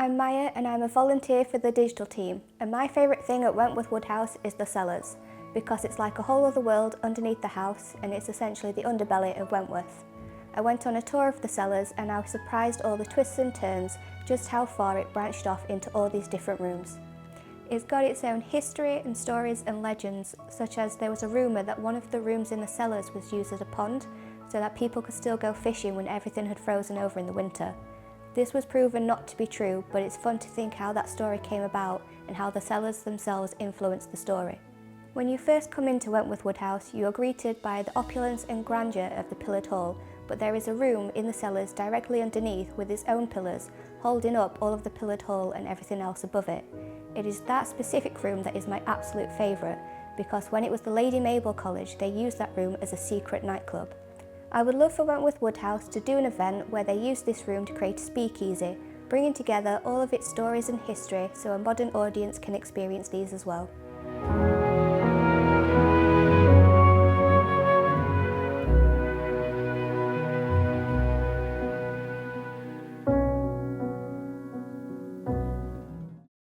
I'm Maya and I'm a volunteer for the digital team, and my favourite thing at Wentworth Woodhouse is the cellars, because it's like a whole other world underneath the house and it's essentially the underbelly of Wentworth. I went on a tour of the cellars and I was surprised all the twists and turns, just how far it branched off into all these different rooms. It's got its own history and stories and legends, such as there was a rumour that one of the rooms in the cellars was used as a pond, so that people could still go fishing when everything had frozen over in the winter. This was proven not to be true, but it's fun to think how that story came about and how the cellars themselves influenced the story. When you first come into Wentworth Woodhouse, you are greeted by the opulence and grandeur of the pillared hall, but there is a room in the cellars directly underneath with its own pillars, holding up all of the pillared hall and everything else above it. It is that specific room that is my absolute favourite, because when it was the Lady Mabel College, they used that room as a secret nightclub. I would love for Wentworth Woodhouse to do an event where they use this room to create a speakeasy, bringing together all of its stories and history so a modern audience can experience these as well.